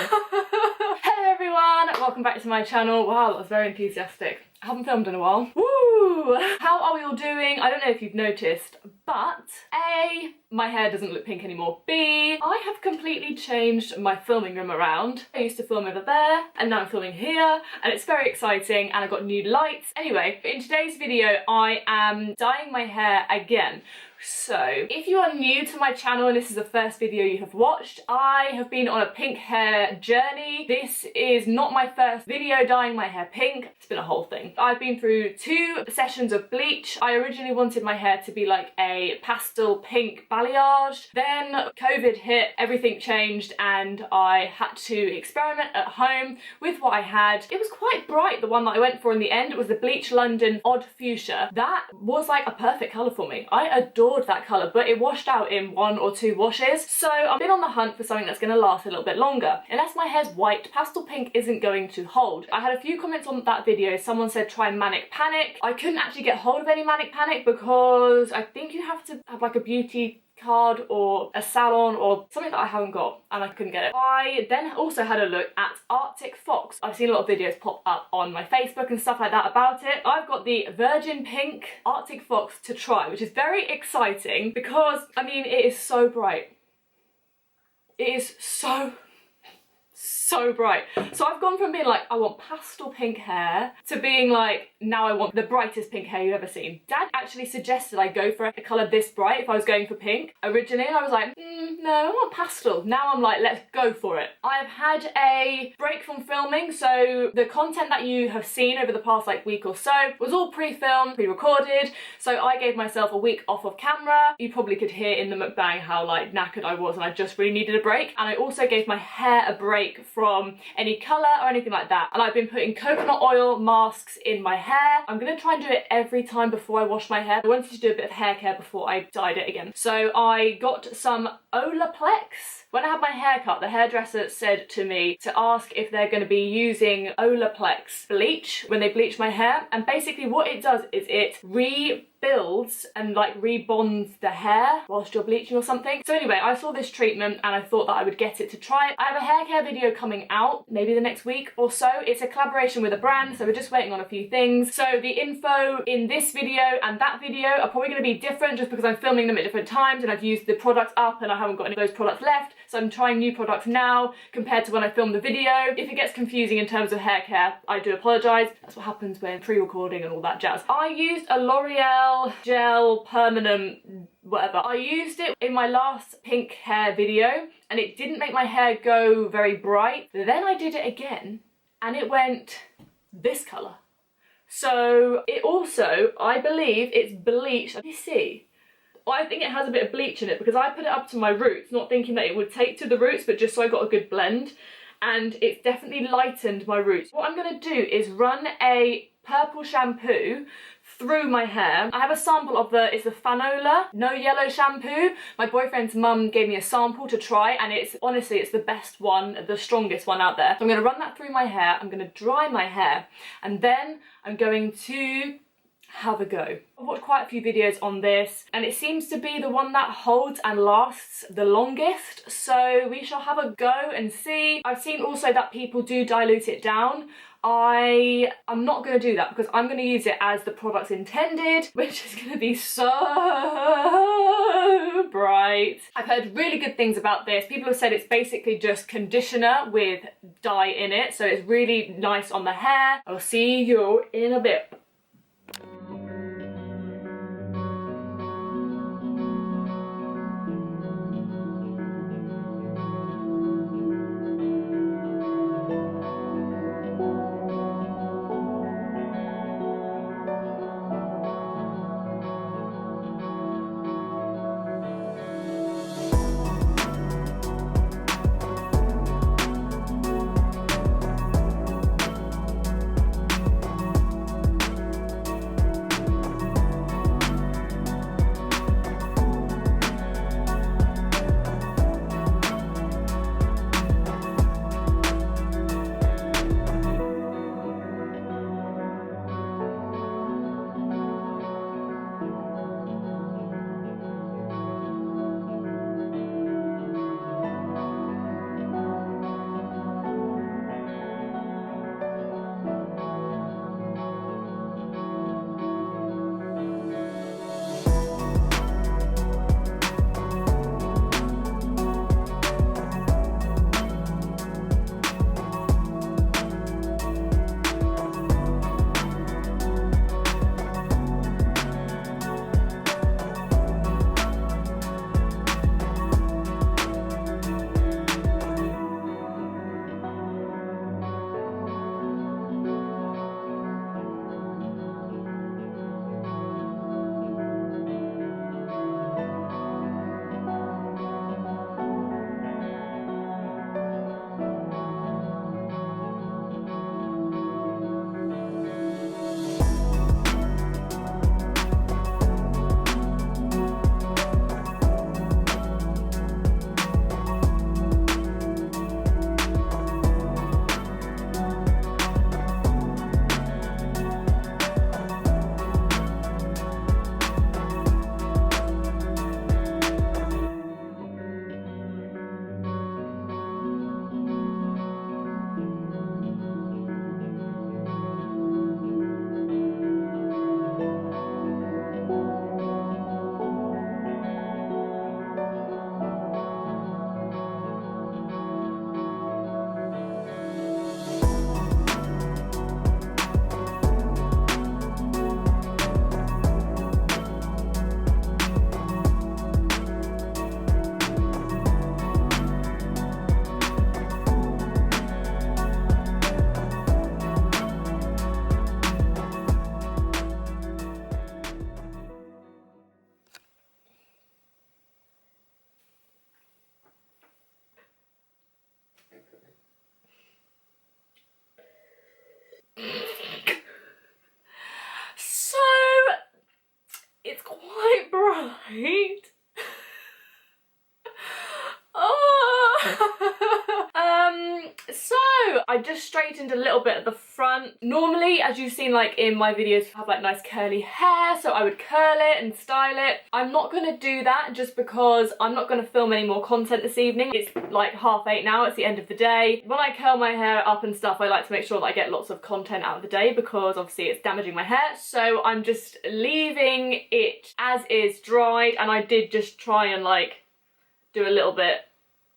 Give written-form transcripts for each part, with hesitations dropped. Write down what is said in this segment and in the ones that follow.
Hello everyone, welcome back to my channel. Wow, that was very enthusiastic. I haven't filmed in a while. Woo! How are we all doing? I don't know if you've noticed, but A, my hair doesn't look pink anymore. B, I have completely changed my filming room around. I used to film over there, and now I'm filming here, and it's very exciting, and I've got new lights. Anyway, in today's video, I am dyeing my hair again. So, if you are new to my channel and this is the first video you have watched, I have been on a pink hair journey. This is not my first video dyeing my hair pink. It's been a whole thing. I've been through 2 sessions of bleach. I originally wanted my hair to be like a pastel pink balayage. Then COVID hit, everything changed, and I had to experiment at home with what I had. It was quite bright, the one that I went for in the end. It was the Bleach London Odd Fuchsia. That was like a perfect colour for me. I adored that colour, but it washed out in 1 or 2 washes. So I've been on the hunt for something that's going to last a little bit longer. Unless my hair's white, pastel pink isn't going to hold. I had a few comments on that video. Someone said try Manic Panic. I couldn't actually get hold of any Manic Panic because I think you have to have like a beauty card or a salon or something that I haven't got, and I couldn't get it. I then also had a look at Arctic Fox. I've seen a lot of videos pop up on my Facebook and stuff like that about it. I've got the Virgin Pink Arctic Fox to try, which is very exciting because, I mean, it is so bright. It is so bright. So I've gone from being like, I want pastel pink hair, to being like, now I want the brightest pink hair you've ever seen. Dad actually suggested I go for a colour this bright if I was going for pink originally, and I was like, no, I want pastel. Now I'm like, let's go for it. I've had a break from filming, so the content that you have seen over the past like week or so was all pre-filmed, pre-recorded, so I gave myself a week off of camera. You probably could hear in the mukbang how like knackered I was and I just really needed a break, and I also gave my hair a break from any colour or anything like that, and I've been putting coconut oil masks in my hair. I'm going to try and do it every time before I wash my hair. I wanted to do a bit of hair care before I dyed it again. So I got some Olaplex. When I had my hair cut, the hairdresser said to me to ask if they're going to be using Olaplex bleach when they bleach my hair, and basically what it does is it rebuilds and like rebonds the hair whilst you're bleaching or something. So anyway, I saw this treatment and I thought that I would get it to try it. I have a hair care video coming out maybe the next week or so. It's a collaboration with a brand, so we're just waiting on a few things. So the info in this video and that video are probably going to be different just because I'm filming them at different times and I've used the products up and I haven't got any of those products left. So I'm trying new products now compared to when I filmed the video. If it gets confusing in terms of hair care, I do apologise. That's what happens when pre-recording and all that jazz. I used a L'Oreal gel permanent whatever. I used it in my last pink hair video and it didn't make my hair go very bright. Then I did it again and it went this colour. So it also, I believe it's bleached. Let me see. I think it has a bit of bleach in it because I put it up to my roots, not thinking that it would take to the roots, but just so I got a good blend, and it's definitely lightened my roots. What I'm going to do is run a purple shampoo through my hair. I have a sample of it's the Fanola No Yellow shampoo. My boyfriend's mum gave me a sample to try, and it's honestly, it's the best one, the strongest one out there. So I'm going to run that through my hair, I'm going to dry my hair, and then I'm going to have a go. I've watched quite a few videos on this and it seems to be the one that holds and lasts the longest, so we shall have a go and see. I've seen also that people do dilute it down. I'm not going to do that because I'm going to use it as the product's intended, which is going to be so bright. I've heard really good things about this. People have said it's basically just conditioner with dye in it, so it's really nice on the hair. I'll see you in a bit. I just straightened a little bit at the front. Normally, as you've seen like in my videos, I have like nice curly hair, so I would curl it and style it. I'm not gonna do that just because I'm not gonna film any more content this evening. It's like 8:30 now, it's the end of the day. When I curl my hair up and stuff, I like to make sure that I get lots of content out of the day because obviously it's damaging my hair. So I'm just leaving it as is, dried, and I did just try and like do a little bit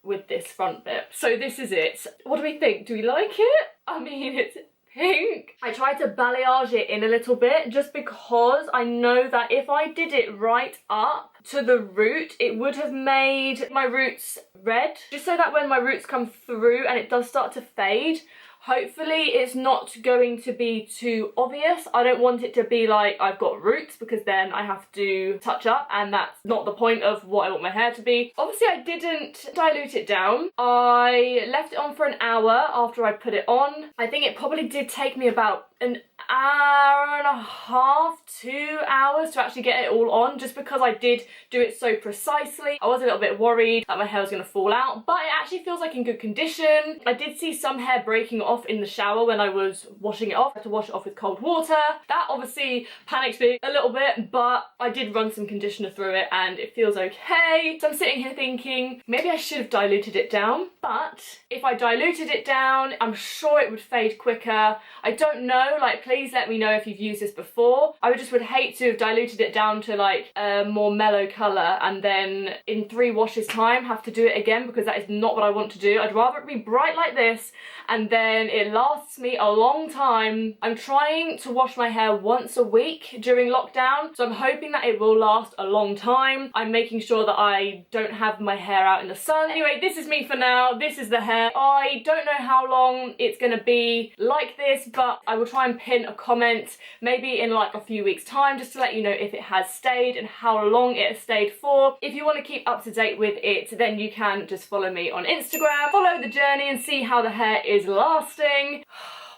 with this front bit. So this is it. What do we think? Do we like it? I mean, it's pink. I tried to balayage it in a little bit just because I know that if I did it right up to the root, it would have made my roots red, just so that when my roots come through and it does start to fade, hopefully it's not going to be too obvious. I don't want it to be like I've got roots because then I have to touch up, and that's not the point of what I want my hair to be. Obviously I didn't dilute it down. I left it on for an hour after I put it on. I think it probably did take me about an hour and a half, 2 hours to actually get it all on, just because I did do it so precisely. I was a little bit worried that my hair was going to fall out, but it actually feels like in good condition. I did see some hair breaking off in the shower when I was washing it off. I had to wash it off with cold water. That obviously panicked me a little bit, but I did run some conditioner through it and it feels okay. So I'm sitting here thinking maybe I should have diluted it down, but if I diluted it down, I'm sure it would fade quicker. I don't know, like please let me know if you've used this before. I would hate to have diluted it down to like a more mellow colour and then in 3 washes time have to do it again, because that is not what I want to do. I'd rather it be bright like this and then it lasts me a long time. I'm trying to wash my hair once a week during lockdown, so I'm hoping that it will last a long time. I'm making sure that I don't have my hair out in the sun. Anyway, this is me for now. This is the hair. I don't know how long it's gonna be like this, but I will try and pin a comment maybe in like a few weeks time just to let you know if it has stayed and how long it has stayed for. If you want to keep up to date with it, then you can just follow me on Instagram, follow the journey and see how the hair is lasting.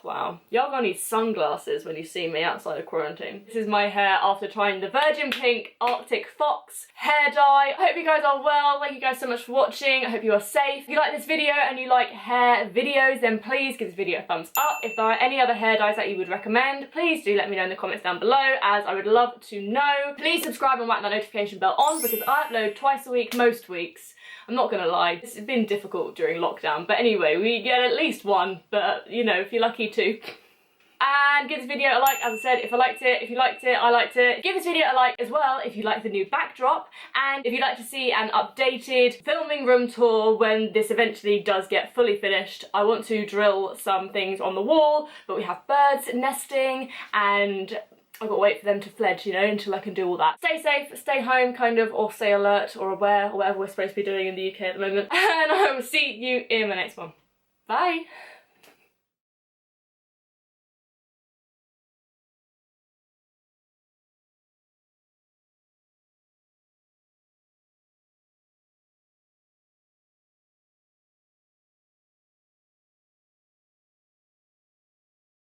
Wow, y'all gonna need sunglasses when you see me outside of quarantine. This is my hair after trying the Virgin Pink Arctic Fox hair dye. I hope you guys are well. Thank you guys so much for watching. I hope you are safe. If you like this video and you like hair videos, then please give this video a thumbs up. If there are any other hair dyes that you would recommend, please do let me know in the comments down below, as I would love to know. Please subscribe and whack that notification bell on, because I upload twice a week most weeks. I'm not gonna lie, it's been difficult during lockdown, but anyway, we get at least one, but you know, if you're lucky, 2. And give this video a like, as I said, if I liked it. If you liked it, I liked it. Give this video a like as well if you like the new backdrop, and if you'd like to see an updated filming room tour when this eventually does get fully finished. I want to drill some things on the wall, but we have birds nesting and I've got to wait for them to fledge, you know, until I can do all that. Stay safe, stay home, kind of, or stay alert or aware, or whatever we're supposed to be doing in the UK at the moment. And I will see you in the next one. Bye!